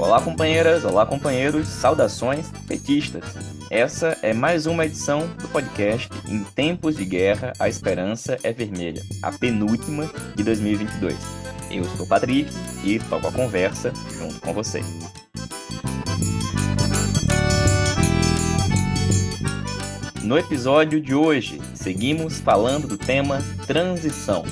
Olá, companheiras, olá, companheiros, saudações petistas. Essa é mais uma edição do podcast Em Tempos de Guerra, a Esperança é Vermelha, a penúltima de 2022. Eu sou o Patrick e toco a conversa junto com vocês. No episódio de hoje, seguimos falando do tema transição.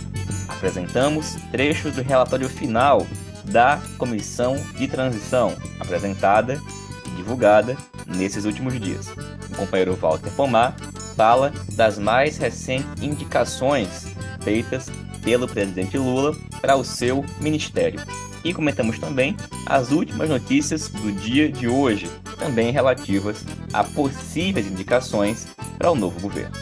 Apresentamos trechos do relatório final da Comissão de Transição, apresentada e divulgada nesses últimos dias. O companheiro Walter Pomar fala das mais recentes indicações feitas pelo presidente Lula para o seu ministério. E comentamos também as últimas notícias do dia de hoje, também relativas a possíveis indicações para o novo governo.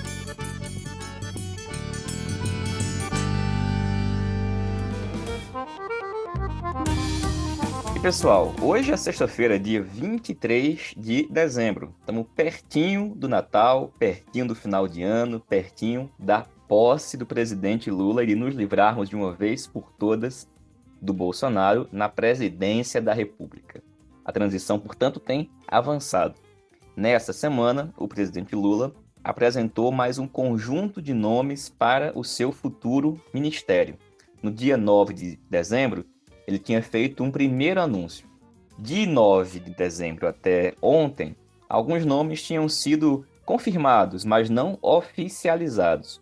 E pessoal, hoje é sexta-feira, dia 23 de dezembro. Estamos pertinho do Natal, pertinho do final de ano, pertinho da posse do presidente Lula e de nos livrarmos de uma vez por todas do Bolsonaro na presidência da República. A transição, portanto, tem avançado. Nessa semana, o presidente Lula apresentou mais um conjunto de nomes para o seu futuro ministério. No dia 9 de dezembro, ele tinha feito um primeiro anúncio. De 9 de dezembro até ontem, alguns nomes tinham sido confirmados, mas não oficializados.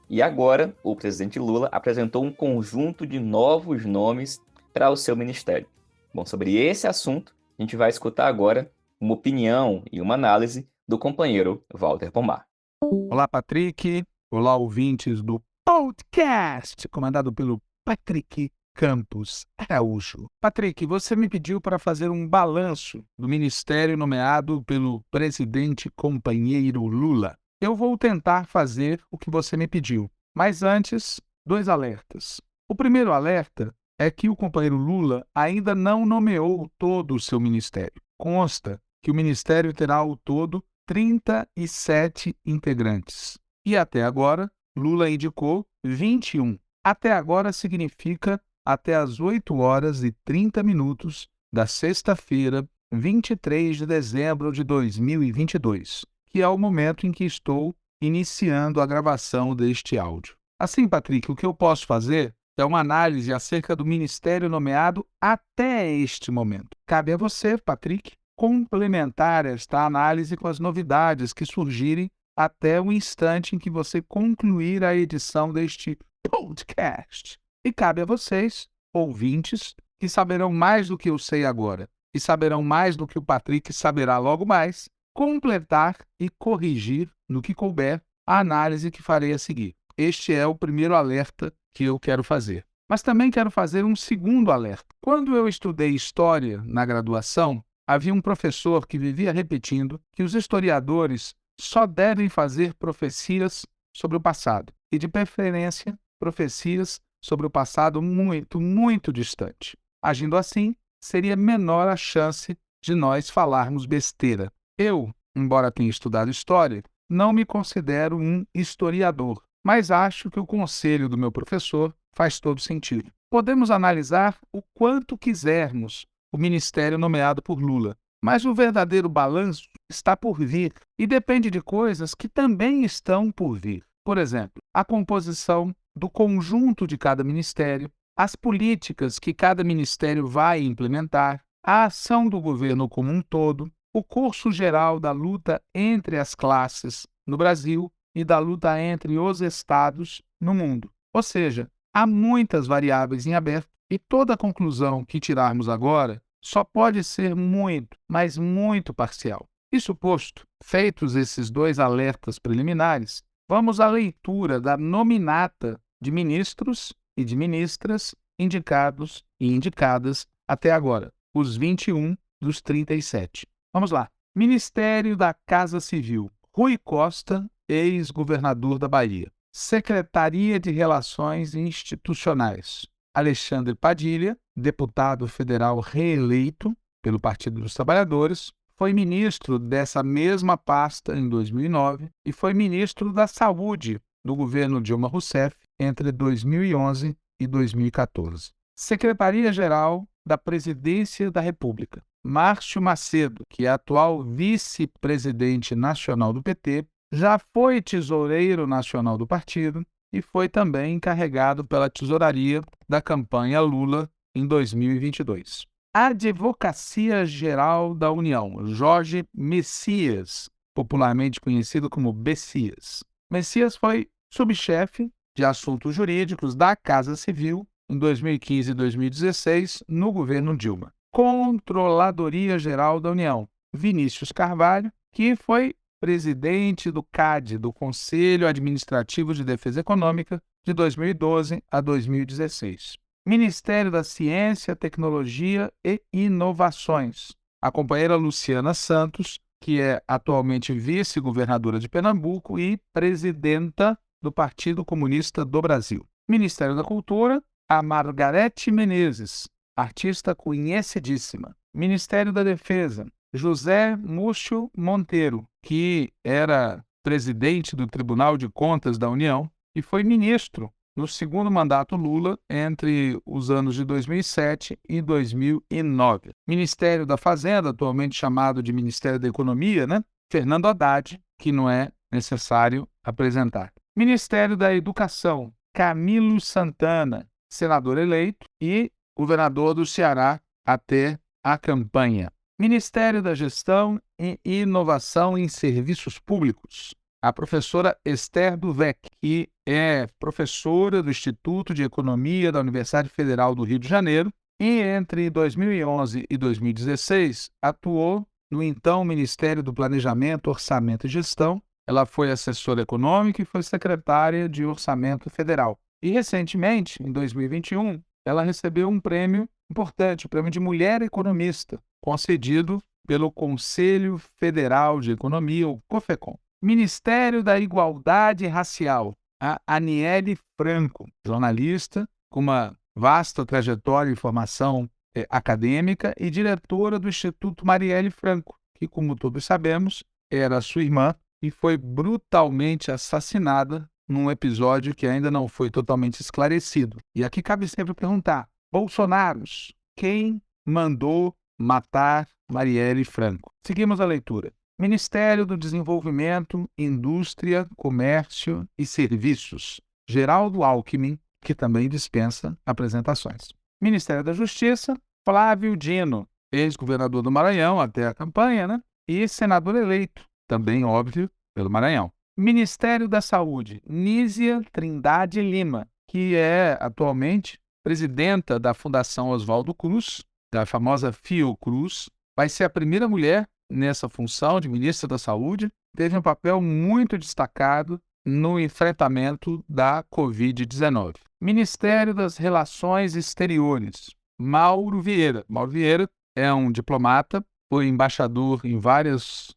E agora, o presidente Lula apresentou um conjunto de novos nomes para o seu ministério. Bom, sobre esse assunto, a gente vai escutar agora uma opinião e uma análise do companheiro Walter Pomar. Olá, Patrick. Olá, ouvintes do podcast, comandado pelo Patrick Campos Araújo. Patrick, você me pediu para fazer um balanço do ministério nomeado pelo presidente companheiro Lula. Eu vou tentar fazer o que você me pediu, mas antes, 2 alertas. O primeiro alerta é que o companheiro Lula ainda não nomeou todo o seu ministério. Consta que o ministério terá ao todo 37 integrantes. E até agora, Lula indicou 21. Até agora significa até às 8h30 da sexta-feira, 23 de dezembro de 2022, que é o momento em que estou iniciando a gravação deste áudio. Assim, Patrick, o que eu posso fazer é uma análise acerca do ministério nomeado até este momento. Cabe a você, Patrick, complementar esta análise com as novidades que surgirem até o instante em que você concluir a edição deste podcast. E cabe a vocês, ouvintes, que saberão mais do que eu sei agora e saberão mais do que o Patrick saberá logo mais, completar e corrigir, no que couber, a análise que farei a seguir. Este é o primeiro alerta que eu quero fazer. Mas também quero fazer um segundo alerta. Quando eu estudei História na graduação, havia um professor que vivia repetindo que os historiadores só devem fazer profecias sobre o passado, e de preferência, profecias sobre o passado muito, muito distante. Agindo assim, seria menor a chance de nós falarmos besteira. Eu, embora tenha estudado História, não me considero um historiador, mas acho que o conselho do meu professor faz todo sentido. Podemos analisar o quanto quisermos o ministério nomeado por Lula, mas o verdadeiro balanço está por vir e depende de coisas que também estão por vir. Por exemplo, a composição do conjunto de cada ministério, as políticas que cada ministério vai implementar, a ação do governo como um todo, o curso geral da luta entre as classes no Brasil e da luta entre os estados no mundo. Ou seja, há muitas variáveis em aberto e toda conclusão que tirarmos agora só pode ser muito, mas muito parcial. Isso posto, feitos esses 2 alertas preliminares, vamos à leitura da nominata de ministros e de ministras indicados e indicadas até agora, os 21 dos 37. Vamos lá. Ministério da Casa Civil, Rui Costa, ex-governador da Bahia. Secretaria de Relações Institucionais, Alexandre Padilha, deputado federal reeleito pelo Partido dos Trabalhadores, foi ministro dessa mesma pasta em 2009 e foi ministro da Saúde do governo Dilma Rousseff entre 2011 e 2014. Secretaria-Geral da Presidência da República, Márcio Macedo, que é atual vice-presidente nacional do PT, já foi tesoureiro nacional do partido e foi também encarregado pela tesouraria da campanha Lula em 2022. Advocacia Geral da União, Jorge Messias, popularmente conhecido como Bessias. Messias foi subchefe de assuntos jurídicos da Casa Civil em 2015 e 2016, no governo Dilma. Controladoria Geral da União, Vinícius Carvalho, que foi presidente do CAD, do Conselho Administrativo de Defesa Econômica, de 2012 a 2016. Ministério da Ciência, Tecnologia e Inovações, a companheira Luciana Santos, que é atualmente vice-governadora de Pernambuco e presidenta do Partido Comunista do Brasil. Ministério da Cultura, a Margarete Menezes, artista conhecidíssima. Ministério da Defesa, José Múcio Monteiro, que era presidente do Tribunal de Contas da União e foi ministro no segundo mandato Lula, entre os anos de 2007 e 2009. Ministério da Fazenda, atualmente chamado de Ministério da Economia, Fernando Haddad, que não é necessário apresentar. Ministério da Educação, Camilo Santana, senador eleito e governador do Ceará até a campanha. Ministério da Gestão e Inovação em Serviços Públicos, a professora Esther Duvec, que é professora do Instituto de Economia da Universidade Federal do Rio de Janeiro e, entre 2011 e 2016, atuou no então Ministério do Planejamento, Orçamento e Gestão. Ela foi assessora econômica e foi secretária de Orçamento Federal. E, recentemente, em 2021, ela recebeu um prêmio importante, o Prêmio de Mulher Economista, concedido pelo Conselho Federal de Economia, o COFECOM. Ministério da Igualdade Racial, a Aniele Franco, jornalista com uma vasta trajetória e formação acadêmica e diretora do Instituto Marielle Franco, que, como todos sabemos, era sua irmã e foi brutalmente assassinada num episódio que ainda não foi totalmente esclarecido. E aqui cabe sempre perguntar: Bolsonaros, quem mandou matar Marielle Franco? Seguimos a leitura. Ministério do Desenvolvimento, Indústria, Comércio e Serviços, Geraldo Alckmin, que também dispensa apresentações. Ministério da Justiça, Flávio Dino, ex-governador do Maranhão até a campanha, e senador eleito, também óbvio, pelo Maranhão. Ministério da Saúde, Nízia Trindade Lima, que é atualmente presidenta da Fundação Oswaldo Cruz, da famosa Fiocruz, vai ser a primeira mulher nessa função de ministra da Saúde, teve um papel muito destacado no enfrentamento da Covid-19. Ministério das Relações Exteriores, Mauro Vieira. Mauro Vieira é um diplomata, foi embaixador em várias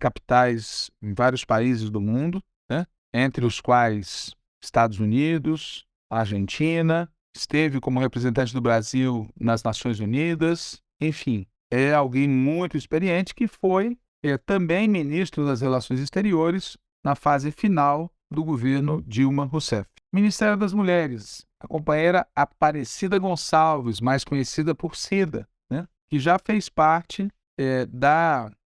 capitais, em vários países do mundo, entre os quais Estados Unidos, Argentina, esteve como representante do Brasil nas Nações Unidas, enfim, é alguém muito experiente que foi também ministro das Relações Exteriores na fase final do governo Dilma Rousseff. Ministério das Mulheres, a companheira Aparecida Gonçalves, mais conhecida por Cida, que já fez parte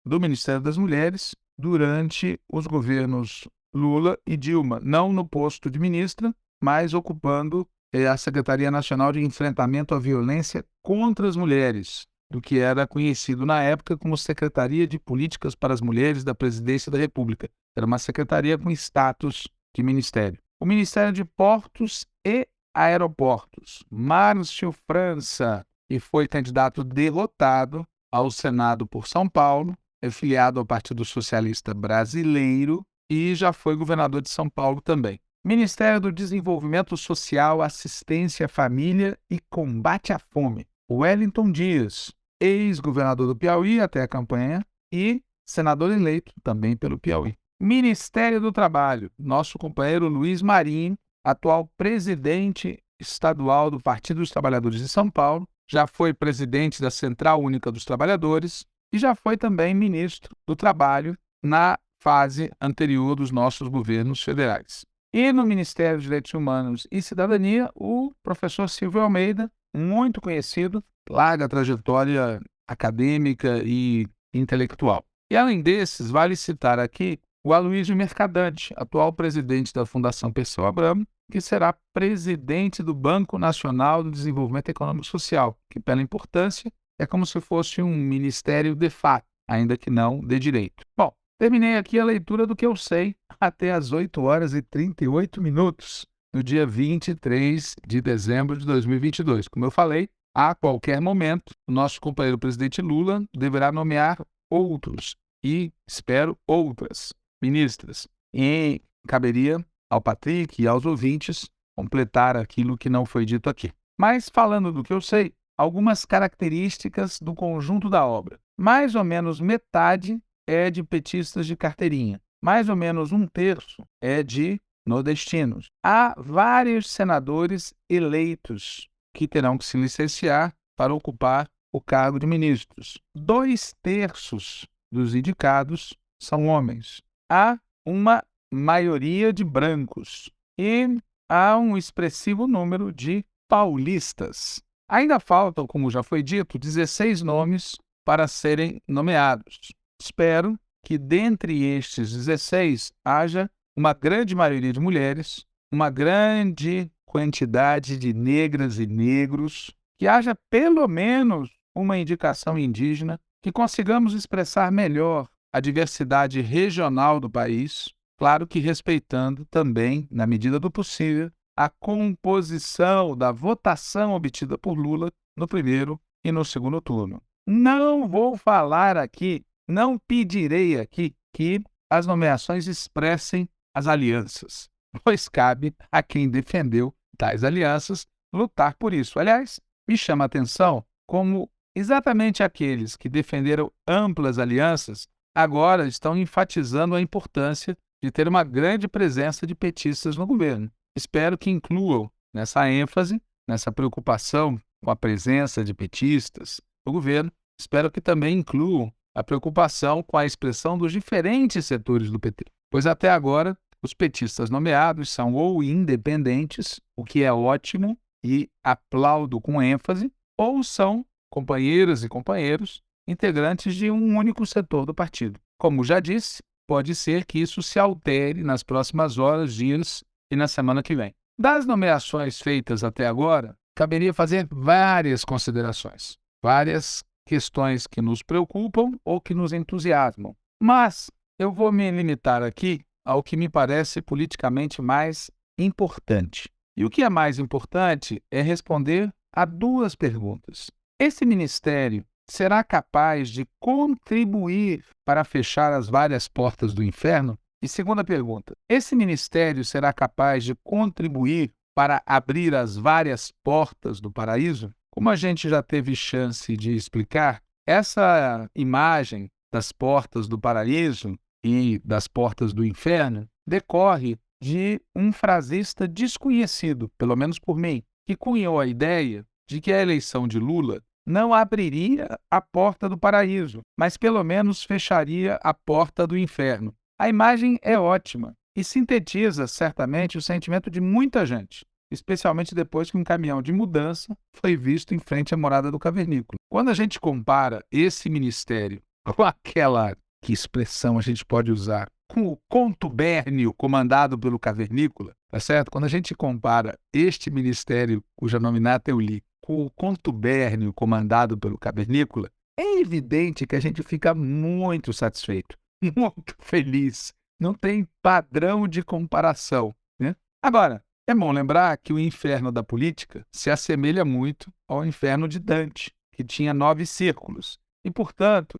do Ministério das Mulheres durante os governos Lula e Dilma, não no posto de ministra, mas ocupando a Secretaria Nacional de Enfrentamento à Violência contra as Mulheres, do que era conhecido na época como Secretaria de Políticas para as Mulheres da Presidência da República. Era uma secretaria com status de ministério. O Ministério de Portos e Aeroportos, Márcio França, que foi candidato derrotado ao Senado por São Paulo, é filiado ao Partido Socialista Brasileiro e já foi governador de São Paulo também. Ministério do Desenvolvimento Social, Assistência à Família e Combate à Fome, Wellington Dias, ex-governador do Piauí até a campanha e senador eleito também pelo Piauí. Ministério do Trabalho, nosso companheiro Luiz Marinho, atual presidente estadual do Partido dos Trabalhadores de São Paulo, já foi presidente da Central Única dos Trabalhadores e já foi também ministro do Trabalho na fase anterior dos nossos governos federais. E no Ministério de Direitos Humanos e Cidadania, o professor Silvio Almeida, muito conhecido, larga trajetória acadêmica e intelectual. E além desses, vale citar aqui o Aloysio Mercadante, atual presidente da Fundação Perseu Abramo, que será presidente do Banco Nacional do Desenvolvimento Econômico e Social, que pela importância é como se fosse um ministério de fato, ainda que não de direito. Bom, terminei aqui a leitura do que eu sei até às 8 horas e 38 minutos do dia 23 de dezembro de 2022. Como eu falei, a qualquer momento, o nosso companheiro presidente Lula deverá nomear outros e, espero, outras ministras. E caberia ao Patrick e aos ouvintes completar aquilo que não foi dito aqui. Mas, falando do que eu sei, algumas características do conjunto da obra. Mais ou menos metade é de petistas de carteirinha. Mais ou menos um terço é de nordestinos. Há vários senadores eleitos que terão que se licenciar para ocupar o cargo de ministros. 2/3 dos indicados são homens. Há uma maioria de brancos e há um expressivo número de paulistas. Ainda faltam, como já foi dito, 16 nomes para serem nomeados. Espero que dentre estes 16 haja uma grande maioria de mulheres, uma grande quantidade de negras e negros, que haja pelo menos uma indicação indígena, que consigamos expressar melhor a diversidade regional do país, claro que respeitando também, na medida do possível, a composição da votação obtida por Lula no primeiro e no segundo turno. Não vou falar aqui, não pedirei aqui que as nomeações expressem as alianças, pois cabe a quem defendeu tais alianças lutar por isso. Aliás, me chama a atenção como exatamente aqueles que defenderam amplas alianças agora estão enfatizando a importância de ter uma grande presença de petistas no governo. Espero que incluam nessa ênfase, nessa preocupação com a presença de petistas no governo, espero que também incluam a preocupação com a expressão dos diferentes setores do PT. Pois até agora, os petistas nomeados são ou independentes, o que é ótimo e aplaudo com ênfase, ou são companheiras e companheiros integrantes de um único setor do partido. Como já disse, pode ser que isso se altere nas próximas horas, dias e na semana que vem. Das nomeações feitas até agora, caberia fazer várias considerações, várias questões que nos preocupam ou que nos entusiasmam. Mas eu vou me limitar aqui ao que me parece politicamente mais importante. E o que é mais importante é responder a duas perguntas. Esse ministério será capaz de contribuir para fechar as várias portas do inferno? E segunda pergunta, esse ministério será capaz de contribuir para abrir as várias portas do paraíso? Como a gente já teve chance de explicar, essa imagem das portas do paraíso e das portas do inferno decorre de um frasista desconhecido, pelo menos por mim, que cunhou a ideia de que a eleição de Lula não abriria a porta do paraíso, mas pelo menos fecharia a porta do inferno. A imagem é ótima e sintetiza certamente o sentimento de muita gente, especialmente depois que um caminhão de mudança foi visto em frente à morada do cavernícola. Quando a gente compara esse ministério com aquela, que expressão a gente pode usar, com o contubérnio comandado pelo cavernícola, tá certo? Quando a gente compara este ministério, cuja nominata eu li, com o contubérnio comandado pelo cavernícola, é evidente que a gente fica muito satisfeito, muito feliz. Não tem padrão de comparação, né? Agora, é bom lembrar que o inferno da política se assemelha muito ao inferno de Dante, que tinha 9 círculos. E, portanto,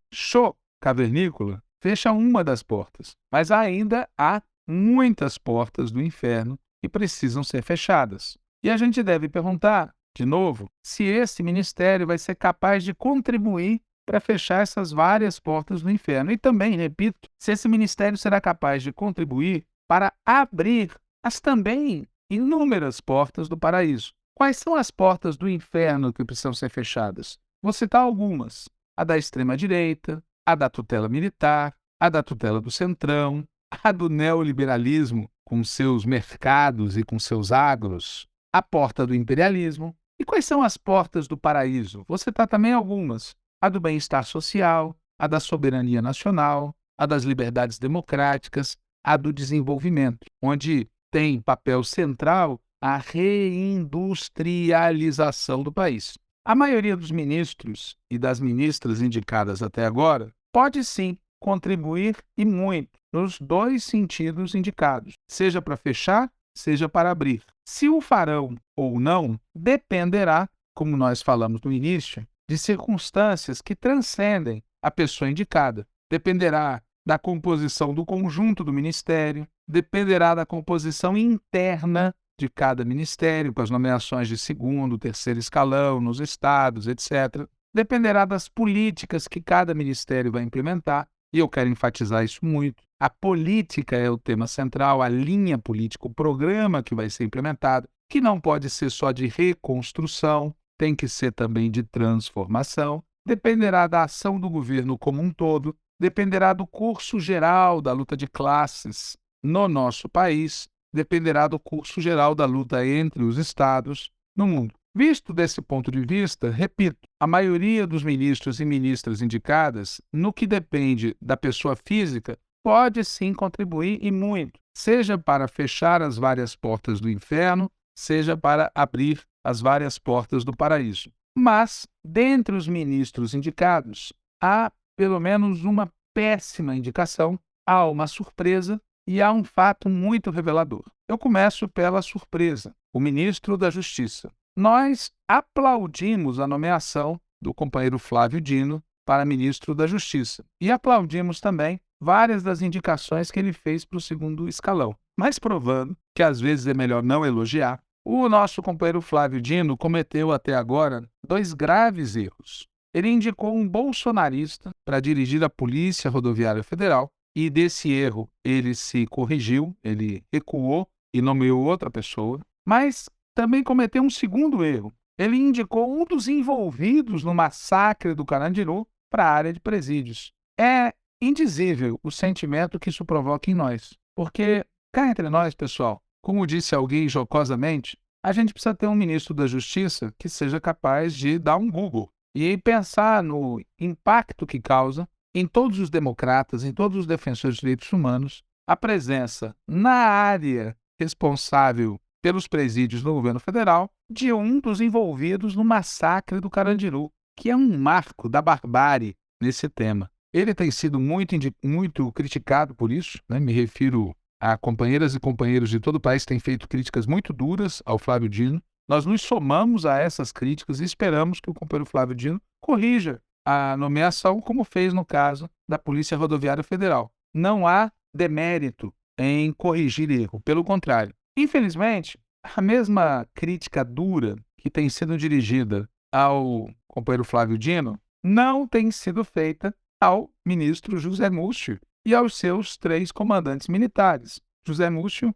cavernícola fecha uma das portas, mas ainda há muitas portas do inferno que precisam ser fechadas. E a gente deve perguntar, de novo, se esse ministério vai ser capaz de contribuir para fechar essas várias portas do inferno. E também, repito, se esse ministério será capaz de contribuir para abrir as também inúmeras portas do paraíso. Quais são as portas do inferno que precisam ser fechadas? Vou citar algumas. A da extrema-direita, a da tutela militar, a da tutela do centrão, a do neoliberalismo com seus mercados e com seus agros, a porta do imperialismo. E quais são as portas do paraíso? Vou citar também algumas. a do bem-estar social, a da soberania nacional, a das liberdades democráticas, a do desenvolvimento, onde tem papel central a reindustrialização do país. A maioria dos ministros e das ministras indicadas até agora pode sim contribuir e muito nos dois sentidos indicados, seja para fechar, seja para abrir. Se o farão ou não dependerá, como nós falamos no início, de circunstâncias que transcendem a pessoa indicada. Dependerá da composição do conjunto do ministério, dependerá da composição interna de cada ministério, com as nomeações de segundo, terceiro escalão nos estados, etc. Dependerá das políticas que cada ministério vai implementar, e eu quero enfatizar isso muito. A política é o tema central, a linha política, o programa que vai ser implementado, que não pode ser só de reconstrução, tem que ser também de transformação. Dependerá da ação do governo como um todo, dependerá do curso geral da luta de classes no nosso país, dependerá do curso geral da luta entre os estados no mundo. Visto desse ponto de vista, repito, a maioria dos ministros e ministras indicadas, no que depende da pessoa física, pode sim contribuir e muito, seja para fechar as várias portas do inferno, seja para abrir as várias portas do paraíso. Mas, dentre os ministros indicados, há pelo menos uma péssima indicação, há uma surpresa e há um fato muito revelador. Eu começo pela surpresa, o ministro da Justiça. Nós aplaudimos a nomeação do companheiro Flávio Dino para ministro da Justiça e aplaudimos também várias das indicações que ele fez para o segundo escalão. Mas provando que às vezes é melhor não elogiar, o nosso companheiro Flávio Dino cometeu até agora 2 graves erros. Ele indicou um bolsonarista para dirigir a Polícia Rodoviária Federal e desse erro ele se corrigiu, ele recuou e nomeou outra pessoa, mas também cometeu um segundo erro. Ele indicou um dos envolvidos no massacre do Carandiru para a área de presídios. É indizível o sentimento que isso provoca em nós, porque cá entre nós, pessoal, como disse alguém jocosamente, a gente precisa ter um ministro da Justiça que seja capaz de dar um Google e pensar no impacto que causa em todos os democratas, em todos os defensores de direitos humanos, a presença na área responsável pelos presídios do governo federal de um dos envolvidos no massacre do Carandiru, que é um marco da barbárie nesse tema. Ele tem sido muito criticado por isso, né? Me refiro a companheiras e companheiros de todo o país que têm feito críticas muito duras ao Flávio Dino. Nós nos somamos a essas críticas e esperamos que o companheiro Flávio Dino corrija a nomeação, como fez no caso da Polícia Rodoviária Federal. Não há demérito em corrigir erro, pelo contrário. Infelizmente, a mesma crítica dura que tem sido dirigida ao companheiro Flávio Dino não tem sido feita ao ministro José Múcio e aos seus 3 comandantes militares. José Múcio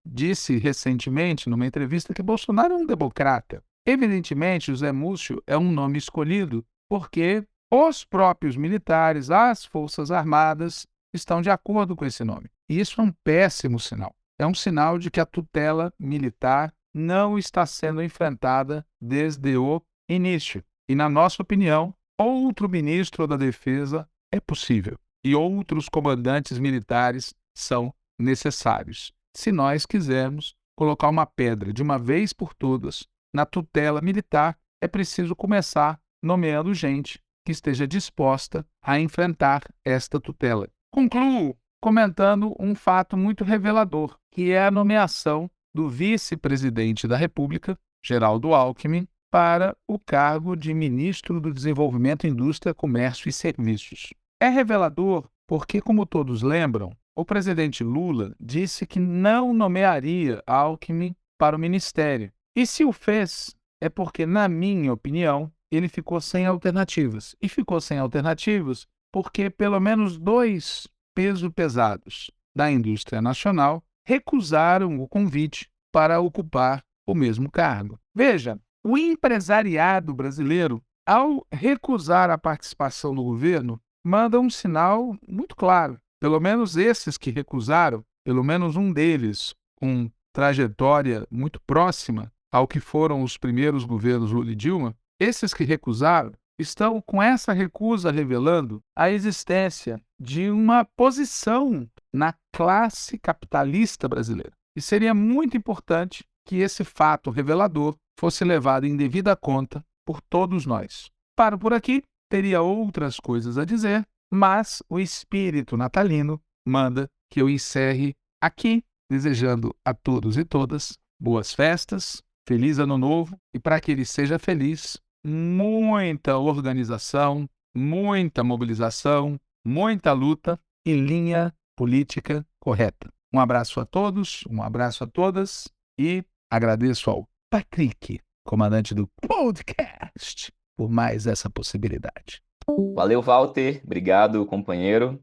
disse recentemente, numa entrevista, que Bolsonaro é um democrata. Evidentemente, José Múcio é um nome escolhido porque os próprios militares, as Forças Armadas, estão de acordo com esse nome. E isso é um péssimo sinal. É um sinal de que a tutela militar não está sendo enfrentada desde o início. E, na nossa opinião, outro ministro da Defesa é possível. E outros comandantes militares são necessários. Se nós quisermos colocar uma pedra de uma vez por todas na tutela militar, é preciso começar nomeando gente que esteja disposta a enfrentar esta tutela. Concluo comentando um fato muito revelador, que é a nomeação do vice-presidente da República, Geraldo Alckmin, para o cargo de ministro do Desenvolvimento, Indústria, Comércio e Serviços. É revelador porque, como todos lembram, o presidente Lula disse que não nomearia Alckmin para o ministério. E se o fez, é porque, na minha opinião, ele ficou sem alternativas. E ficou sem alternativas porque pelo menos 2 pesos pesados da indústria nacional recusaram o convite para ocupar o mesmo cargo. Veja, o empresariado brasileiro, ao recusar a participação no governo, manda um sinal muito claro. Pelo menos esses que recusaram, pelo menos um deles com trajetória muito próxima ao que foram os primeiros governos Lula e Dilma, esses que recusaram estão com essa recusa revelando a existência de uma posição na classe capitalista brasileira. E seria muito importante que esse fato revelador fosse levado em devida conta por todos nós. Paro por aqui, teria outras coisas a dizer, mas o espírito natalino manda que eu encerre aqui, desejando a todos e todas boas festas, feliz ano novo e, para que ele seja feliz, muita organização, muita mobilização, muita luta e linha política correta. Um abraço a todos, um abraço a todas e agradeço ao Patrick, comandante do podcast, por mais essa possibilidade. Valeu, Walter. Obrigado, companheiro.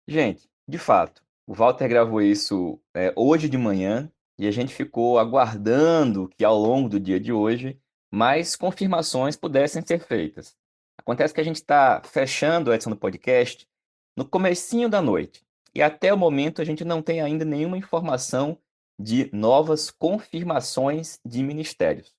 Gente, de fato, o Walter gravou isso hoje de manhã e a gente ficou aguardando que ao longo do dia de hoje mais confirmações pudessem ser feitas. Acontece que a gente está fechando a edição do podcast no comecinho da noite e até o momento a gente não tem ainda nenhuma informação de novas confirmações de ministérios.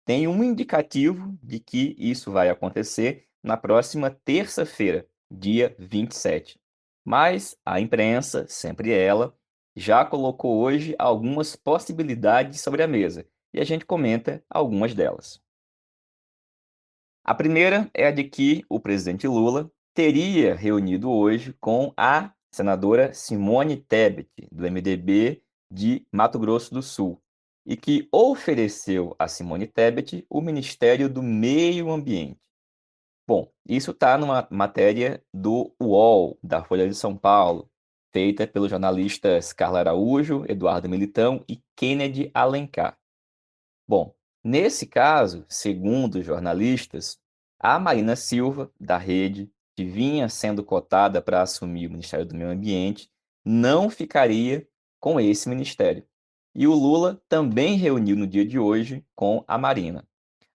Tem um indicativo de que isso vai acontecer na próxima terça-feira, dia 27. Mas a imprensa, sempre ela, já colocou hoje algumas possibilidades sobre a mesa e a gente comenta algumas delas. A primeira é a de que o presidente Lula teria reunido hoje com a senadora Simone Tebet, do MDB de Mato Grosso do Sul, e que ofereceu a Simone Tebet o Ministério do Meio Ambiente. Bom, isso está numa matéria do UOL, da Folha de São Paulo, feita pelos jornalistas Carla Araújo, Eduardo Militão e Kennedy Alencar. Bom, nesse caso, segundo os jornalistas, a Marina Silva, da Rede, que vinha sendo cotada para assumir o Ministério do Meio Ambiente, não ficaria com esse ministério. E o Lula também reuniu no dia de hoje com a Marina.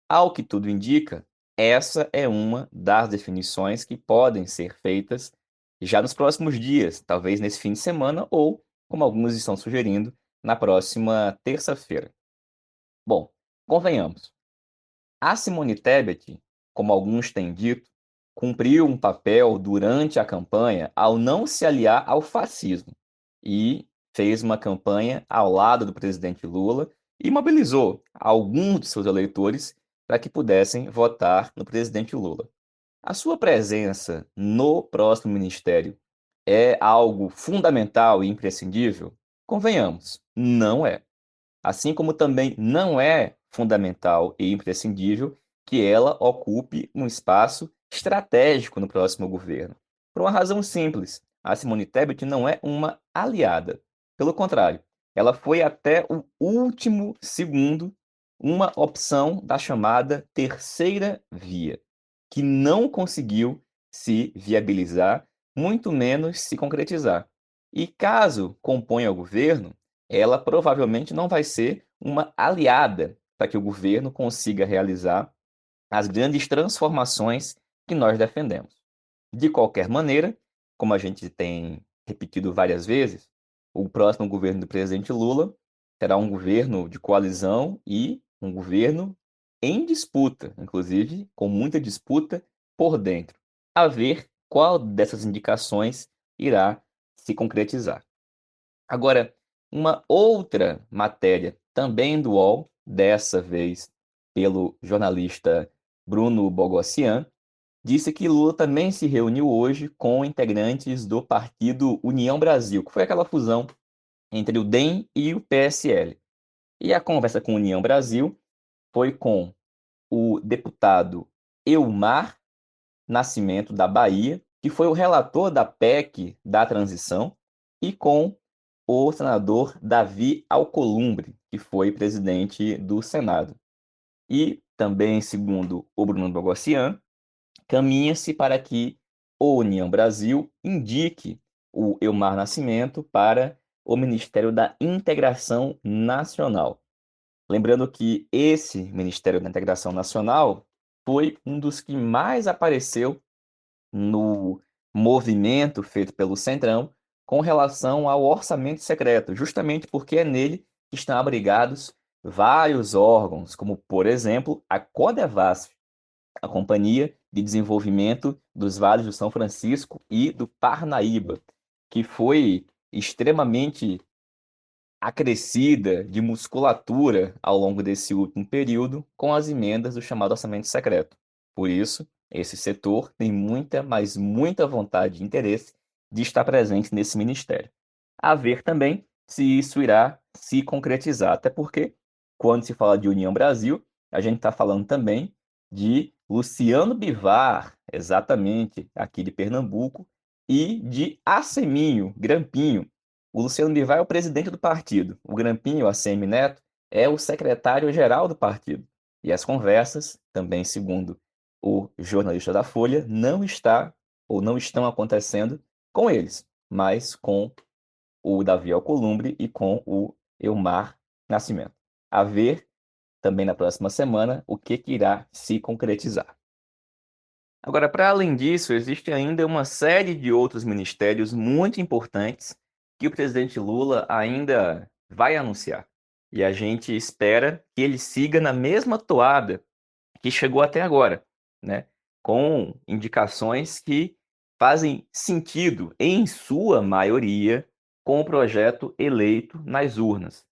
Ao que tudo indica, essa é uma das definições que podem ser feitas já nos próximos dias, talvez nesse fim de semana ou, como alguns estão sugerindo, na próxima terça-feira. Bom, convenhamos. A Simone Tebet, como alguns têm dito, cumpriu um papel durante a campanha ao não se aliar ao fascismo e fez uma campanha ao lado do presidente Lula e mobilizou alguns de seus eleitores para que pudessem votar no presidente Lula. A sua presença no próximo ministério é algo fundamental e imprescindível? Convenhamos, não é. Assim como também não é fundamental e imprescindível que ela ocupe um espaço estratégico no próximo governo. Por uma razão simples, a Simone Tebet não é uma aliada. Pelo contrário, ela foi até o último segundo uma opção da chamada terceira via, que não conseguiu se viabilizar, muito menos se concretizar. E caso componha o governo, ela provavelmente não vai ser uma aliada para que o governo consiga realizar as grandes transformações que nós defendemos. De qualquer maneira, como a gente tem repetido várias vezes, o próximo governo do presidente Lula será um governo de coalizão e um governo em disputa, inclusive com muita disputa por dentro, a ver qual dessas indicações irá se concretizar. Agora, uma outra matéria, também do UOL, dessa vez pelo jornalista Bruno Bogossian, disse que Lula também se reuniu hoje com integrantes do partido União Brasil, que foi aquela fusão entre o DEM e o PSL. E a conversa com União Brasil foi com o deputado Elmar Nascimento, da Bahia, que foi o relator da PEC da transição, e com o senador Davi Alcolumbre, que foi presidente do Senado. E também, segundo o Bruno Bogossian, caminha-se para que o União Brasil indique o Elmar Nascimento para o Ministério da Integração Nacional. Lembrando que esse Ministério da Integração Nacional foi um dos que mais apareceu no movimento feito pelo Centrão com relação ao orçamento secreto, justamente porque é nele que estão abrigados vários órgãos, como, por exemplo, a Codevasf, a companhia de Desenvolvimento dos Vales do São Francisco e do Parnaíba, que foi extremamente acrescida de musculatura ao longo desse último período com as emendas do chamado orçamento secreto. Por isso, esse setor tem muita, mas muita vontade e interesse de estar presente nesse ministério. A ver também se isso irá se concretizar, até porque, quando se fala de União Brasil, a gente está falando também de Luciano Bivar, exatamente aqui de Pernambuco, e de Asseminho Grampinho. O Luciano Bivar é o presidente do partido. O Grampinho, ACM Neto, é o secretário-geral do partido. E as conversas, também segundo o jornalista da Folha, não estão acontecendo com eles, mas com o Davi Alcolumbre e com o Elmar Nascimento. A ver também na próxima semana o que irá se concretizar. Agora, para além disso, existe ainda uma série de outros ministérios muito importantes que o presidente Lula ainda vai anunciar. E a gente espera que ele siga na mesma toada que chegou até agora, né? Com indicações que fazem sentido, em sua maioria, com o projeto eleito nas urnas.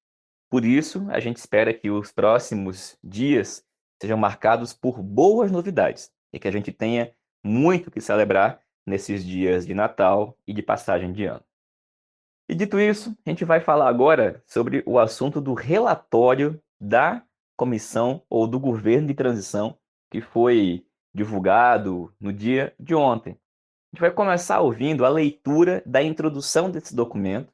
Por isso, a gente espera que os próximos dias sejam marcados por boas novidades e que a gente tenha muito que celebrar nesses dias de Natal e de passagem de ano. E dito isso, a gente vai falar agora sobre o assunto do relatório da comissão ou do governo de transição que foi divulgado no dia de ontem. A gente vai começar ouvindo a leitura da introdução desse documento,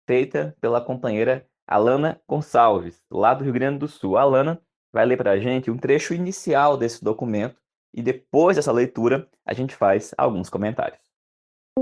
feita pela companheira Alana Gonçalves, lá do Rio Grande do Sul. A Alana vai ler para a gente um trecho inicial desse documento e depois dessa leitura a gente faz alguns comentários.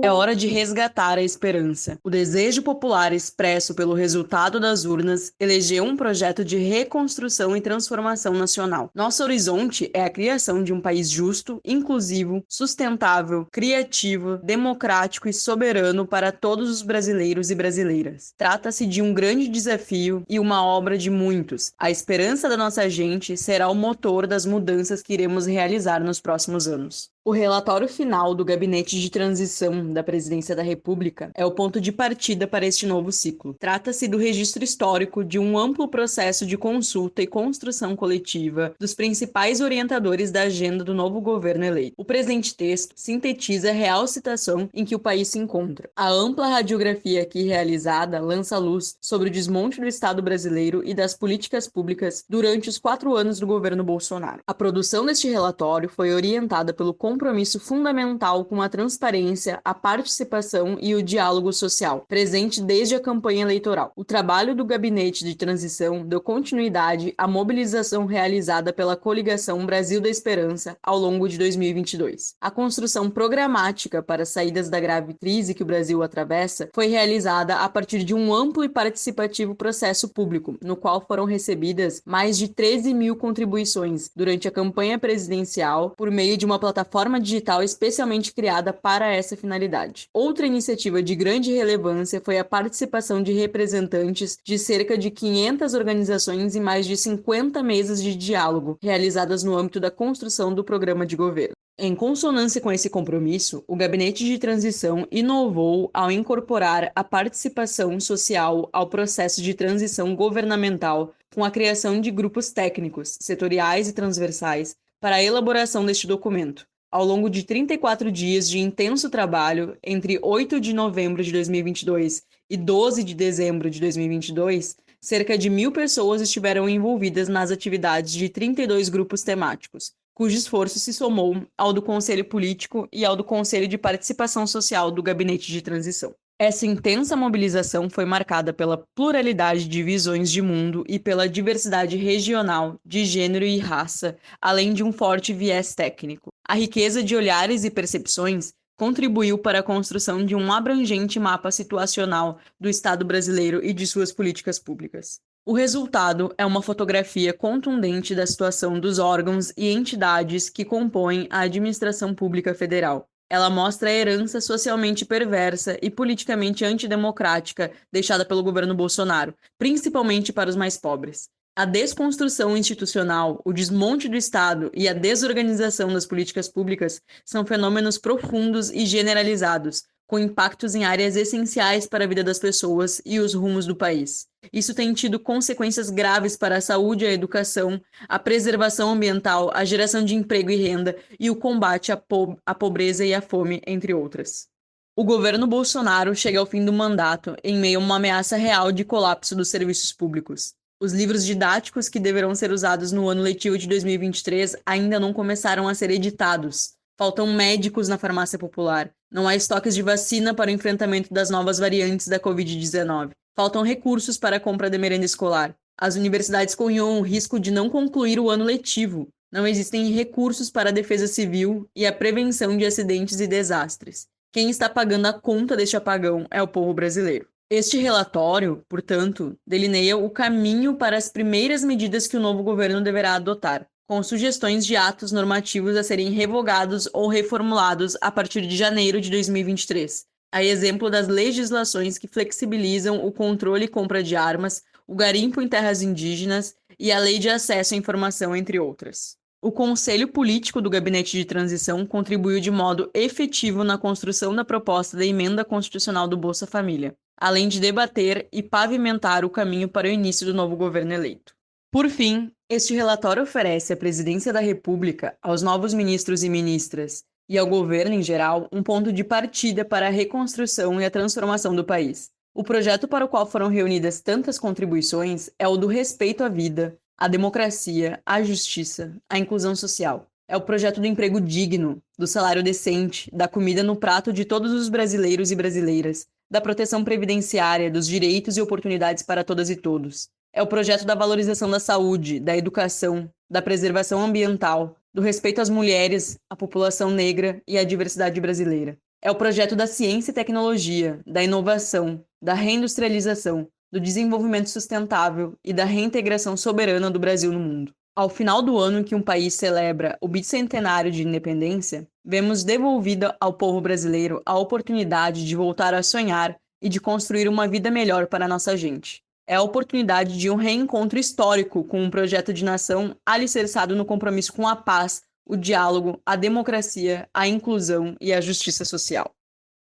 É hora de resgatar a esperança. O desejo popular expresso pelo resultado das urnas elegeu um projeto de reconstrução e transformação nacional. Nosso horizonte é a criação de um país justo, inclusivo, sustentável, criativo, democrático e soberano para todos os brasileiros e brasileiras. Trata-se de um grande desafio e uma obra de muitos. A esperança da nossa gente será o motor das mudanças que iremos realizar nos próximos anos. O relatório final do Gabinete de Transição da Presidência da República é o ponto de partida para este novo ciclo. Trata-se do registro histórico de um amplo processo de consulta e construção coletiva dos principais orientadores da agenda do novo governo eleito. O presente texto sintetiza a real situação em que o país se encontra. A ampla radiografia aqui realizada lança luz sobre o desmonte do Estado brasileiro e das políticas públicas durante os 4 anos do governo Bolsonaro. A produção deste relatório foi orientada pelo compromisso fundamental com a transparência, a participação e o diálogo social, presente desde a campanha eleitoral. O trabalho do Gabinete de Transição deu continuidade à mobilização realizada pela coligação Brasil da Esperança ao longo de 2022. A construção programática para as saídas da grave crise que o Brasil atravessa foi realizada a partir de um amplo e participativo processo público, no qual foram recebidas mais de 13 mil contribuições durante a campanha presidencial por meio de uma plataforma digital especialmente criada para essa finalidade. Outra iniciativa de grande relevância foi a participação de representantes de cerca de 500 organizações e mais de 50 mesas de diálogo, realizadas no âmbito da construção do programa de governo. Em consonância com esse compromisso, o Gabinete de Transição inovou ao incorporar a participação social ao processo de transição governamental com a criação de grupos técnicos, setoriais e transversais para a elaboração deste documento. Ao longo de 34 dias de intenso trabalho, entre 8 de novembro de 2022 e 12 de dezembro de 2022, cerca de 1.000 pessoas estiveram envolvidas nas atividades de 32 grupos temáticos, cujo esforço se somou ao do Conselho Político e ao do Conselho de Participação Social do Gabinete de Transição. Essa intensa mobilização foi marcada pela pluralidade de visões de mundo e pela diversidade regional, de gênero e raça, além de um forte viés técnico. A riqueza de olhares e percepções contribuiu para a construção de um abrangente mapa situacional do Estado brasileiro e de suas políticas públicas. O resultado é uma fotografia contundente da situação dos órgãos e entidades que compõem a administração pública federal. Ela mostra a herança socialmente perversa e politicamente antidemocrática deixada pelo governo Bolsonaro, principalmente para os mais pobres. A desconstrução institucional, o desmonte do Estado e a desorganização das políticas públicas são fenômenos profundos e generalizados, com impactos em áreas essenciais para a vida das pessoas e os rumos do país. Isso tem tido consequências graves para a saúde e a educação, a preservação ambiental, a geração de emprego e renda e o combate à pobreza e à fome, entre outras. O governo Bolsonaro chega ao fim do mandato em meio a uma ameaça real de colapso dos serviços públicos. Os livros didáticos que deverão ser usados no ano letivo de 2023 ainda não começaram a ser editados. Faltam médicos na farmácia popular. Não há estoques de vacina para o enfrentamento das novas variantes da Covid-19. Faltam recursos para a compra de merenda escolar. As universidades correm o risco de não concluir o ano letivo. Não existem recursos para a defesa civil e a prevenção de acidentes e desastres. Quem está pagando a conta deste apagão é o povo brasileiro. Este relatório, portanto, delineia o caminho para as primeiras medidas que o novo governo deverá adotar, com sugestões de atos normativos a serem revogados ou reformulados a partir de janeiro de 2023, a exemplo das legislações que flexibilizam o controle e compra de armas, o garimpo em terras indígenas e a Lei de Acesso à Informação, entre outras. O Conselho Político do Gabinete de Transição contribuiu de modo efetivo na construção da proposta da emenda constitucional do Bolsa Família, além de debater e pavimentar o caminho para o início do novo governo eleito. Por fim, este relatório oferece à Presidência da República, aos novos ministros e ministras e ao governo em geral um ponto de partida para a reconstrução e a transformação do país. O projeto para o qual foram reunidas tantas contribuições é o do respeito à vida, à democracia, à justiça, à inclusão social. É o projeto do emprego digno, do salário decente, da comida no prato de todos os brasileiros e brasileiras, da proteção previdenciária, dos direitos e oportunidades para todas e todos. É o projeto da valorização da saúde, da educação, da preservação ambiental, do respeito às mulheres, à população negra e à diversidade brasileira. É o projeto da ciência e tecnologia, da inovação, da reindustrialização, do desenvolvimento sustentável e da reintegração soberana do Brasil no mundo. Ao final do ano em que um país celebra o bicentenário de independência, vemos devolvida ao povo brasileiro a oportunidade de voltar a sonhar e de construir uma vida melhor para a nossa gente. É a oportunidade de um reencontro histórico com um projeto de nação alicerçado no compromisso com a paz, o diálogo, a democracia, a inclusão e a justiça social.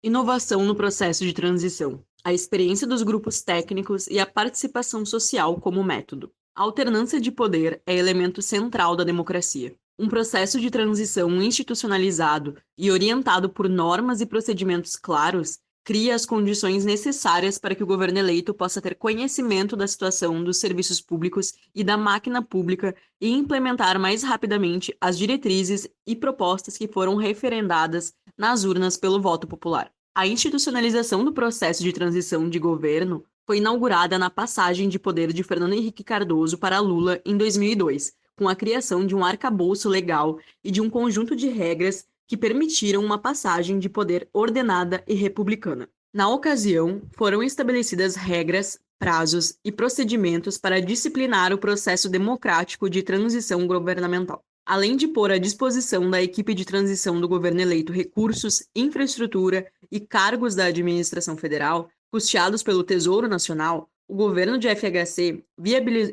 Inovação no processo de transição. A experiência dos grupos técnicos e a participação social como método. A alternância de poder é elemento central da democracia. Um processo de transição institucionalizado e orientado por normas e procedimentos claros cria as condições necessárias para que o governo eleito possa ter conhecimento da situação dos serviços públicos e da máquina pública e implementar mais rapidamente as diretrizes e propostas que foram referendadas nas urnas pelo voto popular. A institucionalização do processo de transição de governo foi inaugurada na passagem de poder de Fernando Henrique Cardoso para Lula em 2002, com a criação de um arcabouço legal e de um conjunto de regras que permitiram uma passagem de poder ordenada e republicana. Na ocasião, foram estabelecidas regras, prazos e procedimentos para disciplinar o processo democrático de transição governamental. Além de pôr à disposição da equipe de transição do governo eleito recursos, infraestrutura e cargos da administração federal, custeados pelo Tesouro Nacional, o governo de FHC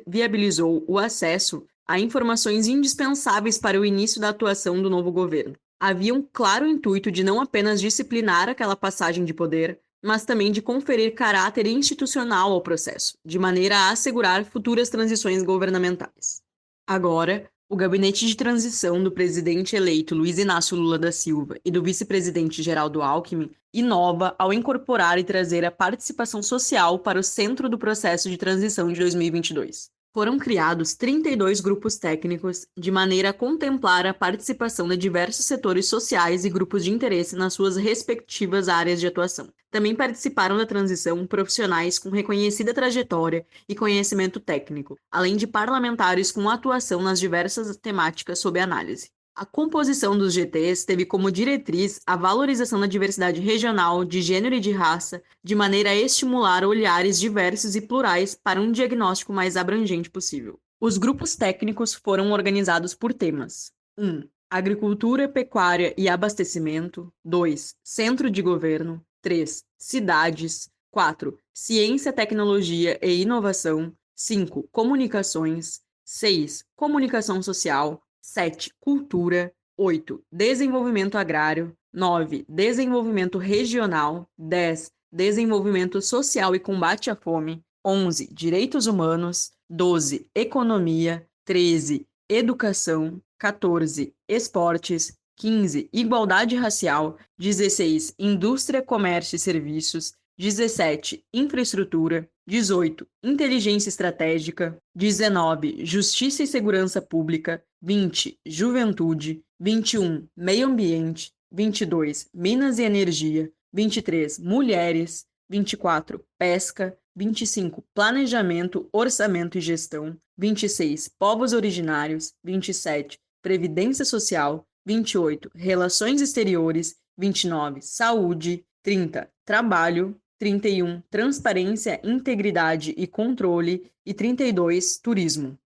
viabilizou o acesso a informações indispensáveis para o início da atuação do novo governo. Havia um claro intuito de não apenas disciplinar aquela passagem de poder, mas também de conferir caráter institucional ao processo, de maneira a assegurar futuras transições governamentais. Agora, o gabinete de transição do presidente eleito Luiz Inácio Lula da Silva e do vice-presidente Geraldo Alckmin inova ao incorporar e trazer a participação social para o centro do processo de transição de 2022. Foram criados 32 grupos técnicos de maneira a contemplar a participação de diversos setores sociais e grupos de interesse nas suas respectivas áreas de atuação. Também participaram da transição profissionais com reconhecida trajetória e conhecimento técnico, além de parlamentares com atuação nas diversas temáticas sob análise. A composição dos GTs teve como diretriz a valorização da diversidade regional, de gênero e de raça, de maneira a estimular olhares diversos e plurais para um diagnóstico mais abrangente possível. Os grupos técnicos foram organizados por temas. 1. Agricultura, pecuária e abastecimento. 2. Centro de governo. 3. Cidades. 4. Ciência, tecnologia e inovação. 5. Comunicações. 6. Comunicação social. 7. Cultura. 8. Desenvolvimento agrário. 9. Desenvolvimento regional. 10. Desenvolvimento social e combate à fome. 11. Direitos humanos. 12. Economia. 13. Educação. 14. Esportes. 15. Igualdade racial. 16. Indústria, comércio e serviços. 17. Infraestrutura. 18. Inteligência estratégica. 19. Justiça e segurança pública. 20. Juventude. 21. Meio ambiente. 22. Minas e energia. 23. Mulheres. 24. Pesca. 25. Planejamento, orçamento e gestão. 26. Povos originários. 27. Previdência social. 28. Relações exteriores. 29. Saúde. 30. Trabalho. 31. Transparência, integridade e controle. E 32. Turismo.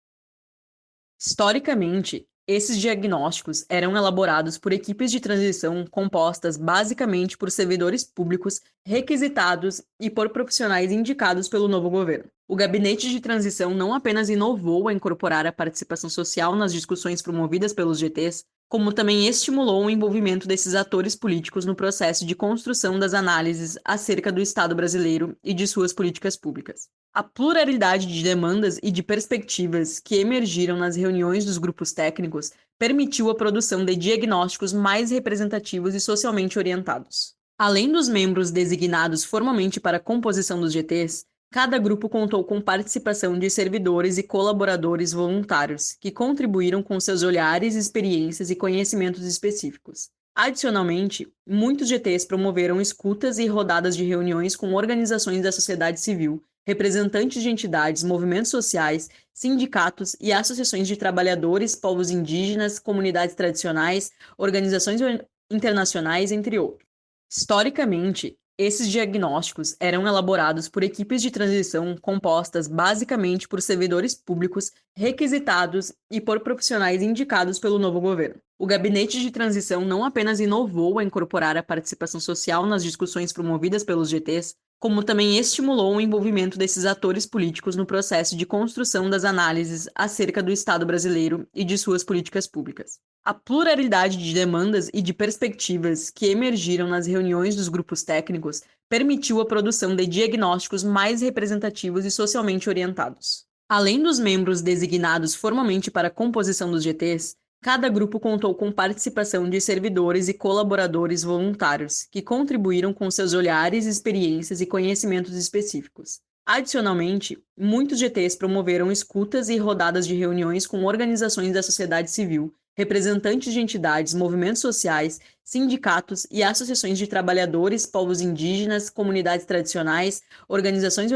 Historicamente, esses diagnósticos eram elaborados por equipes de transição compostas basicamente por servidores públicos requisitados e por profissionais indicados pelo novo governo. O gabinete de transição não apenas inovou a incorporar a participação social nas discussões promovidas pelos GTs, como também estimulou o envolvimento desses atores políticos no processo de construção das análises acerca do Estado brasileiro e de suas políticas públicas. A pluralidade de demandas e de perspectivas que emergiram nas reuniões dos grupos técnicos permitiu a produção de diagnósticos mais representativos e socialmente orientados. Além dos membros designados formalmente para a composição dos GTs, cada grupo contou com participação de servidores e colaboradores voluntários, que contribuíram com seus olhares, experiências e conhecimentos específicos. Adicionalmente, muitos GTs promoveram escutas e rodadas de reuniões com organizações da sociedade civil, representantes de entidades, movimentos sociais, sindicatos e associações de trabalhadores, povos indígenas, comunidades tradicionais, organizações internacionais, entre outros. Historicamente, esses diagnósticos eram elaborados por equipes de transição compostas basicamente por servidores públicos requisitados e por profissionais indicados pelo novo governo. O gabinete de transição não apenas inovou a incorporar a participação social nas discussões promovidas pelos GTs, como também estimulou o envolvimento desses atores políticos no processo de construção das análises acerca do Estado brasileiro e de suas políticas públicas. A pluralidade de demandas e de perspectivas que emergiram nas reuniões dos grupos técnicos permitiu a produção de diagnósticos mais representativos e socialmente orientados. Além dos membros designados formalmente para a composição dos GTs, cada grupo contou com participação de servidores e colaboradores voluntários, que contribuíram com seus olhares, experiências e conhecimentos específicos. Adicionalmente, muitos GTs promoveram escutas e rodadas de reuniões com organizações da sociedade civil, representantes de entidades, movimentos sociais, sindicatos e associações de trabalhadores, povos indígenas, comunidades tradicionais, organizações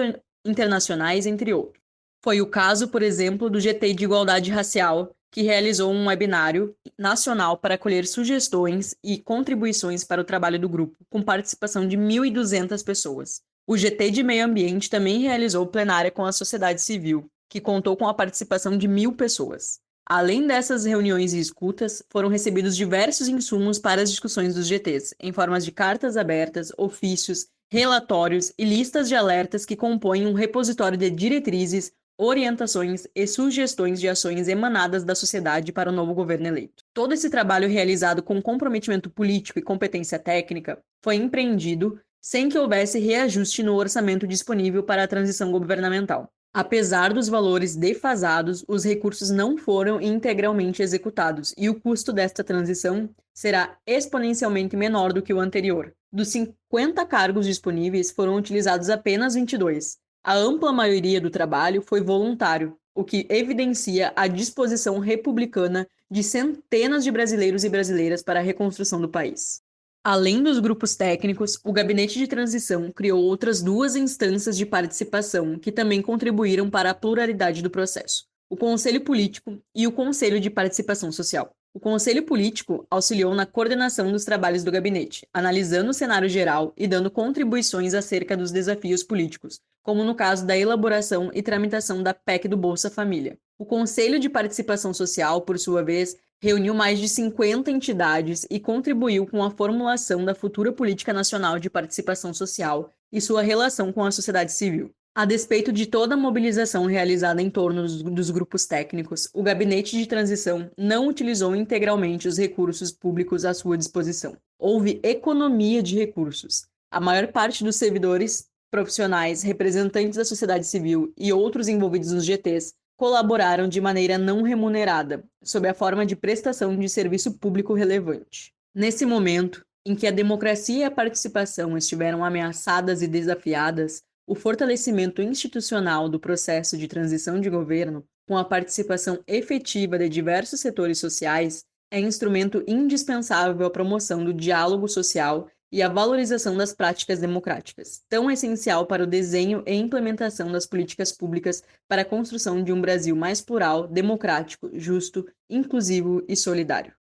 internacionais, entre outros. Foi o caso, por exemplo, do GT de Igualdade Racial, que realizou um webinário nacional para colher sugestões e contribuições para o trabalho do grupo, com participação de 1.200 pessoas. O GT de Meio Ambiente também realizou plenária com a sociedade civil, que contou com a participação de 1.000 pessoas. Além dessas reuniões e escutas, foram recebidos diversos insumos para as discussões dos GTs, em formas de cartas abertas, ofícios, relatórios e listas de alertas que compõem um repositório de diretrizes, orientações e sugestões de ações emanadas da sociedade para o novo governo eleito. Todo esse trabalho realizado com comprometimento político e competência técnica foi empreendido sem que houvesse reajuste no orçamento disponível para a transição governamental. Apesar dos valores defasados, os recursos não foram integralmente executados e o custo desta transição será exponencialmente menor do que o anterior. Dos 50 cargos disponíveis, foram utilizados apenas 22. A ampla maioria do trabalho foi voluntário, o que evidencia a disposição republicana de centenas de brasileiros e brasileiras para a reconstrução do país. Além dos grupos técnicos, o Gabinete de Transição criou outras 2 instâncias de participação que também contribuíram para a pluralidade do processo: o Conselho Político e o Conselho de Participação Social. O Conselho Político auxiliou na coordenação dos trabalhos do gabinete, analisando o cenário geral e dando contribuições acerca dos desafios políticos, como no caso da elaboração e tramitação da PEC do Bolsa Família. O Conselho de Participação Social, por sua vez, reuniu mais de 50 entidades e contribuiu com a formulação da futura Política Nacional de Participação Social e sua relação com a sociedade civil. A despeito de toda a mobilização realizada em torno dos grupos técnicos, o gabinete de transição não utilizou integralmente os recursos públicos à sua disposição. Houve economia de recursos. A maior parte dos servidores, profissionais, representantes da sociedade civil e outros envolvidos nos GTs colaboraram de maneira não remunerada, sob a forma de prestação de serviço público relevante. Nesse momento, em que a democracia e a participação estiveram ameaçadas e desafiadas, o fortalecimento institucional do processo de transição de governo, com a participação efetiva de diversos setores sociais, é instrumento indispensável à promoção do diálogo social e à valorização das práticas democráticas, tão essencial para o desenho e implementação das políticas públicas para a construção de um Brasil mais plural, democrático, justo, inclusivo e solidário.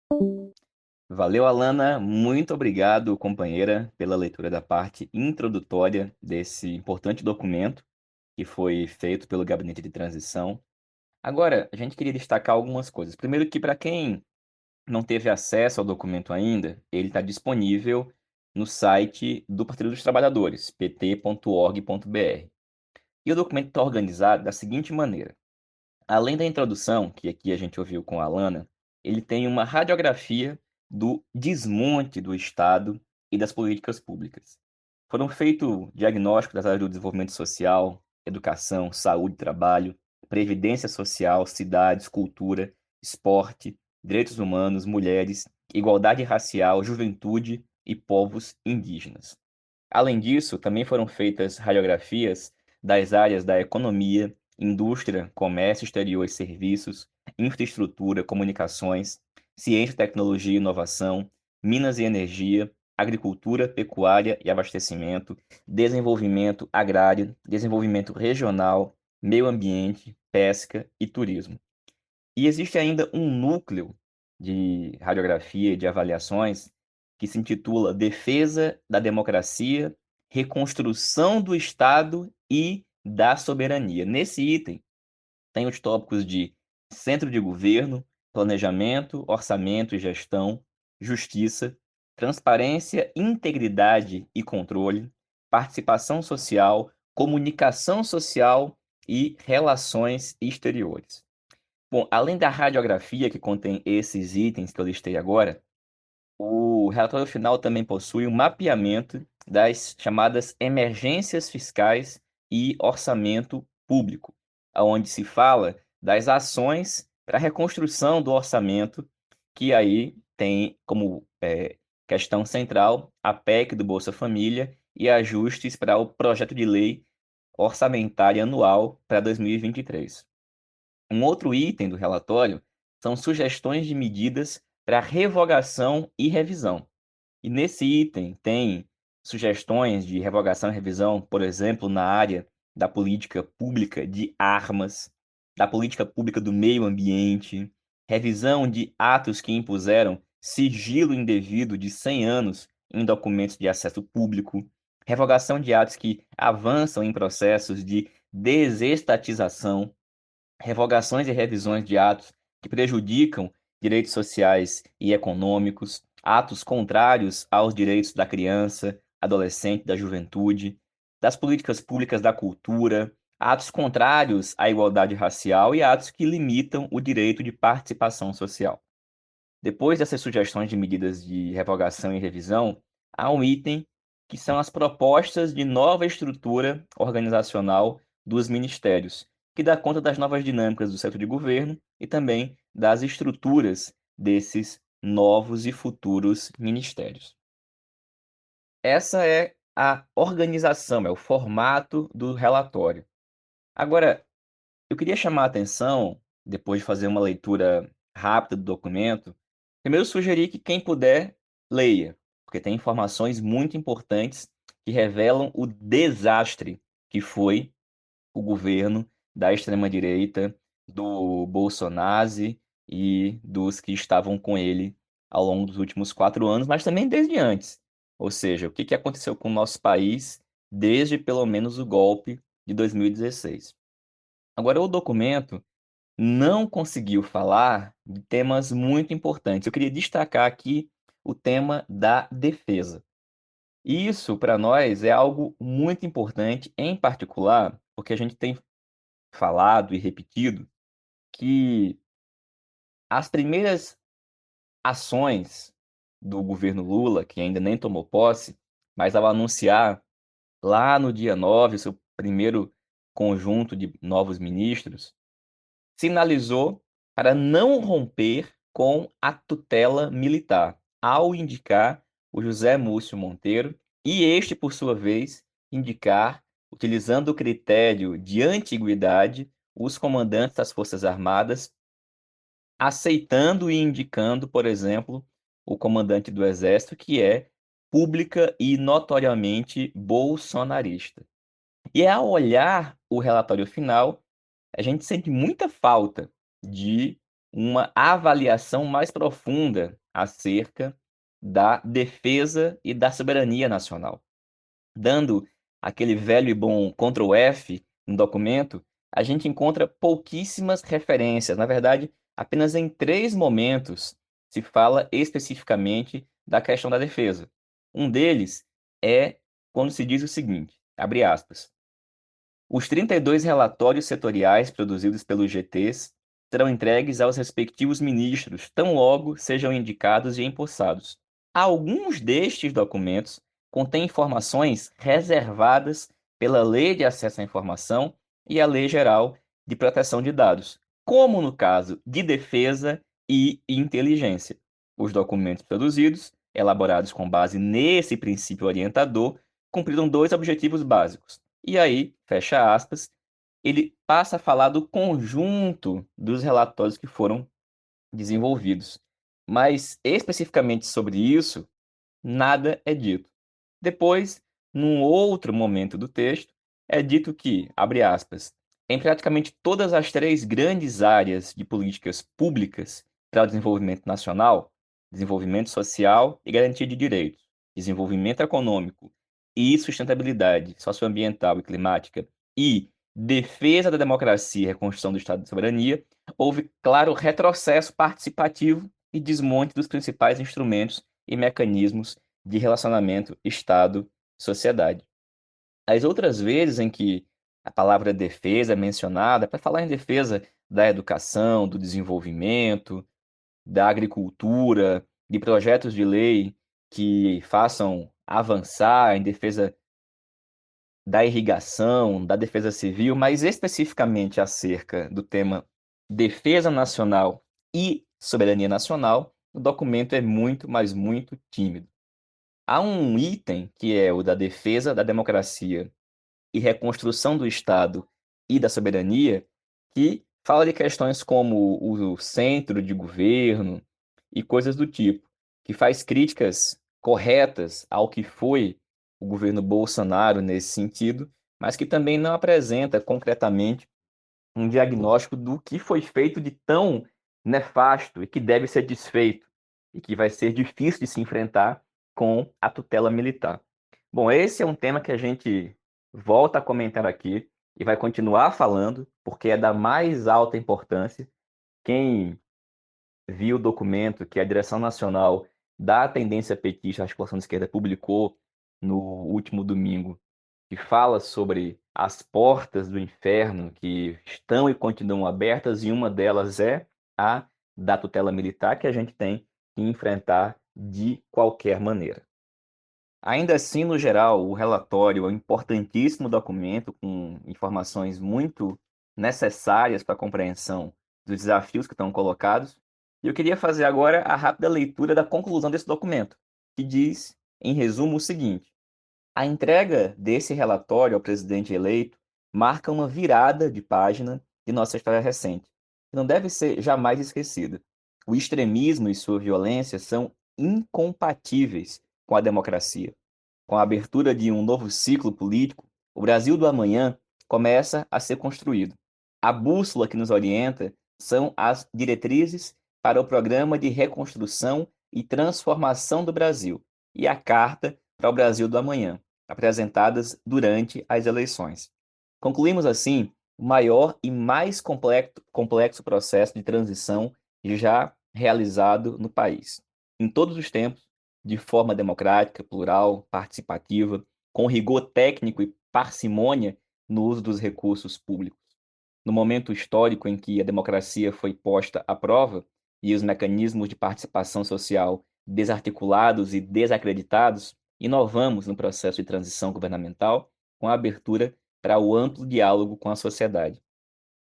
Valeu, Alana. Muito obrigado, companheira, pela leitura da parte introdutória desse importante documento que foi feito pelo Gabinete de Transição. Agora, a gente queria destacar algumas coisas. Primeiro que, para quem não teve acesso ao documento ainda, ele está disponível no site do Partido dos Trabalhadores, pt.org.br. E o documento está organizado da seguinte maneira. Além da introdução, que aqui a gente ouviu com a Alana, ele tem uma radiografia do desmonte do Estado e das políticas públicas. Foram feitos diagnósticos das áreas do desenvolvimento social, educação, saúde, trabalho, previdência social, cidades, cultura, esporte, direitos humanos, mulheres, igualdade racial, juventude e povos indígenas. Além disso, também foram feitas radiografias das áreas da economia, indústria, comércio exterior e serviços, infraestrutura, comunicações, ciência, tecnologia e inovação, minas e energia, agricultura, pecuária e abastecimento, desenvolvimento agrário, desenvolvimento regional, meio ambiente, pesca e turismo. E existe ainda um núcleo de radiografia e de avaliações que se intitula Defesa da Democracia, Reconstrução do Estado e da Soberania. Nesse item, tem os tópicos de centro de governo, planejamento, orçamento e gestão, justiça, transparência, integridade e controle, participação social, comunicação social e relações exteriores. Bom, além da radiografia que contém esses itens que eu listei agora, o relatório final também possui um mapeamento das chamadas emergências fiscais e orçamento público, onde se fala das ações para a reconstrução do orçamento, que aí tem como questão central a PEC do Bolsa Família e ajustes para o projeto de lei orçamentária anual para 2023. Um outro item do relatório são sugestões de medidas para revogação e revisão. E nesse item tem sugestões de revogação e revisão, por exemplo, na área da política pública de armas, da política pública do meio ambiente, revisão de atos que impuseram sigilo indevido de 100 anos em documentos de acesso público, revogação de atos que avançam em processos de desestatização, revogações e revisões de atos que prejudicam direitos sociais e econômicos, atos contrários aos direitos da criança, adolescente, da juventude, das políticas públicas da cultura, atos contrários à igualdade racial e atos que limitam o direito de participação social. Depois dessas sugestões de medidas de revogação e revisão, há um item que são as propostas de nova estrutura organizacional dos ministérios, que dá conta das novas dinâmicas do centro de governo e também das estruturas desses novos e futuros ministérios. Essa é a organização, é o formato do relatório. Agora, eu queria chamar a atenção, depois de fazer uma leitura rápida do documento, primeiro sugerir que quem puder, leia, porque tem informações muito importantes que revelam o desastre que foi o governo da extrema-direita, do Bolsonaro e dos que estavam com ele ao longo dos últimos 4 anos, mas também desde antes. Ou seja, o que aconteceu com o nosso país desde pelo menos o golpe de 2016. Agora, o documento não conseguiu falar de temas muito importantes. Eu queria destacar aqui o tema da defesa. Isso, para nós, é algo muito importante, em particular, porque a gente tem falado e repetido que as primeiras ações do governo Lula, que ainda nem tomou posse, mas ao anunciar lá no dia 9 o seu primeiro conjunto de novos ministros, sinalizou para não romper com a tutela militar, ao indicar o José Múcio Monteiro e este, por sua vez, indicar, utilizando o critério de antiguidade, os comandantes das Forças Armadas, aceitando e indicando, por exemplo, o comandante do Exército, que é pública e notoriamente bolsonarista. E ao olhar o relatório final, a gente sente muita falta de uma avaliação mais profunda acerca da defesa e da soberania nacional. Dando aquele velho e bom Ctrl F no documento, a gente encontra pouquíssimas referências. Na verdade, apenas em 3 momentos se fala especificamente da questão da defesa. Um deles é quando se diz o seguinte, abre aspas: os 32 relatórios setoriais produzidos pelos GTs serão entregues aos respectivos ministros, tão logo sejam indicados e empossados. Alguns destes documentos contêm informações reservadas pela Lei de Acesso à Informação e a Lei Geral de Proteção de Dados, como no caso de defesa e inteligência. Os documentos produzidos, elaborados com base nesse princípio orientador, cumpriram 2 objetivos básicos. E aí, fecha aspas, ele passa a falar do conjunto dos relatórios que foram desenvolvidos. Mas, especificamente sobre isso, nada é dito. Depois, num outro momento do texto, é dito que, abre aspas, em praticamente todas as 3 grandes áreas de políticas públicas para o desenvolvimento nacional, desenvolvimento social e garantia de direitos, desenvolvimento econômico e sustentabilidade socioambiental e climática e defesa da democracia e reconstrução do Estado de soberania, houve claro retrocesso participativo e desmonte dos principais instrumentos e mecanismos de relacionamento Estado-sociedade. As outras vezes em que a palavra defesa é mencionada, é para falar em defesa da educação, do desenvolvimento, da agricultura, de projetos de lei que façam avançar em defesa da irrigação, da defesa civil, mas especificamente acerca do tema defesa nacional e soberania nacional, o documento é muito, mas muito tímido. Há um item que é o da defesa da democracia e reconstrução do Estado e da soberania, que fala de questões como o centro de governo e coisas do tipo, que faz críticas corretas ao que foi o governo Bolsonaro nesse sentido, mas que também não apresenta concretamente um diagnóstico do que foi feito de tão nefasto e que deve ser desfeito, e que vai ser difícil de se enfrentar com a tutela militar. Bom, esse é um tema que a gente volta a comentar aqui e vai continuar falando, porque é da mais alta importância. Quem viu o documento que a direção nacional da tendência petista, a articulação de esquerda, publicou no último domingo, que fala sobre as portas do inferno que estão e continuam abertas, e uma delas é a da tutela militar, que a gente tem que enfrentar de qualquer maneira. Ainda assim, no geral, o relatório é um importantíssimo documento com informações muito necessárias para a compreensão dos desafios que estão colocados. E eu queria fazer agora a rápida leitura da conclusão desse documento, que diz, em resumo, o seguinte: a entrega desse relatório ao presidente eleito marca uma virada de página de nossa história recente, que não deve ser jamais esquecida. O extremismo e sua violência são incompatíveis com a democracia. Com a abertura de um novo ciclo político, o Brasil do amanhã começa a ser construído. A bússola que nos orienta são as diretrizes para o Programa de Reconstrução e Transformação do Brasil e a Carta para o Brasil do Amanhã, apresentadas durante as eleições. Concluímos, assim, o maior e mais complexo processo de transição já realizado no país, em todos os tempos, de forma democrática, plural, participativa, com rigor técnico e parcimônia no uso dos recursos públicos. No momento histórico em que a democracia foi posta à prova e os mecanismos de participação social desarticulados e desacreditados, inovamos no processo de transição governamental com a abertura para o amplo diálogo com a sociedade.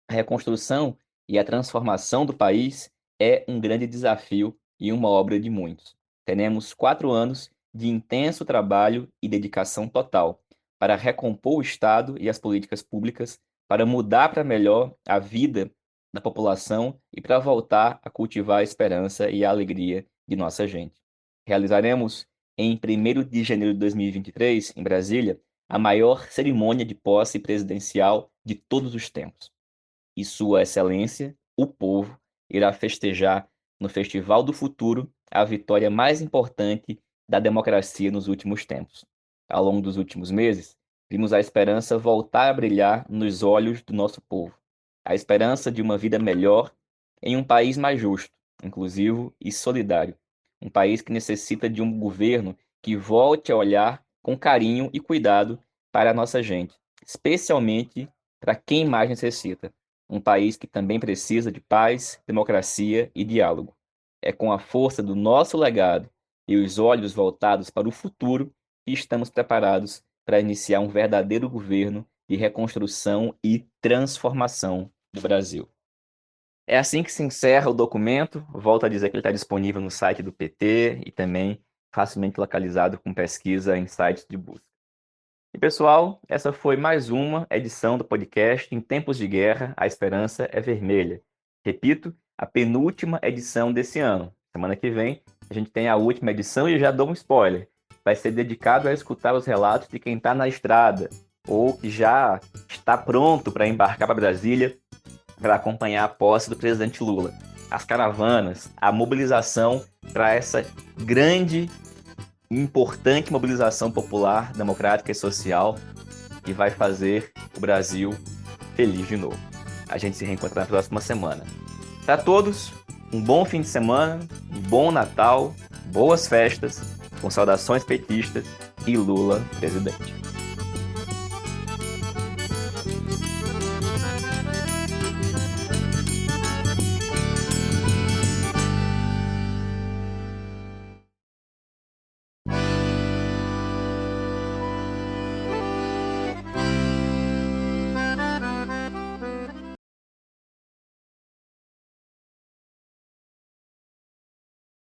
A reconstrução e a transformação do país é um grande desafio e uma obra de muitos. Teremos 4 anos de intenso trabalho e dedicação total para recompor o Estado e as políticas públicas, para mudar para melhor a vida da população e para voltar a cultivar a esperança e a alegria de nossa gente. Realizaremos em 1º de janeiro de 2023, em Brasília, a maior cerimônia de posse presidencial de todos os tempos. E Sua Excelência, o povo, irá festejar no Festival do Futuro a vitória mais importante da democracia nos últimos tempos. Ao longo dos últimos meses, vimos a esperança voltar a brilhar nos olhos do nosso povo. A esperança de uma vida melhor em um país mais justo, inclusivo e solidário. Um país que necessita de um governo que volte a olhar com carinho e cuidado para a nossa gente, especialmente para quem mais necessita. Um país que também precisa de paz, democracia e diálogo. É com a força do nosso legado e os olhos voltados para o futuro que estamos preparados para iniciar um verdadeiro governo de reconstrução e transformação do Brasil. É assim que se encerra o documento. Volto a dizer que ele está disponível no site do PT e também facilmente localizado com pesquisa em sites de busca. E pessoal, essa foi mais uma edição do podcast Em Tempos de Guerra, a Esperança é Vermelha. Repito, a penúltima edição desse ano. Semana que vem a gente tem a última edição e já dou um spoiler. Vai ser dedicado a escutar os relatos de quem está na estrada ou que já está pronto para embarcar para Brasília para acompanhar a posse do presidente Lula. As caravanas, a mobilização para essa grande importante mobilização popular, democrática e social que vai fazer o Brasil feliz de novo. A gente se reencontra na próxima semana. Para todos, um bom fim de semana, um bom Natal, boas festas, com saudações petistas e Lula presidente.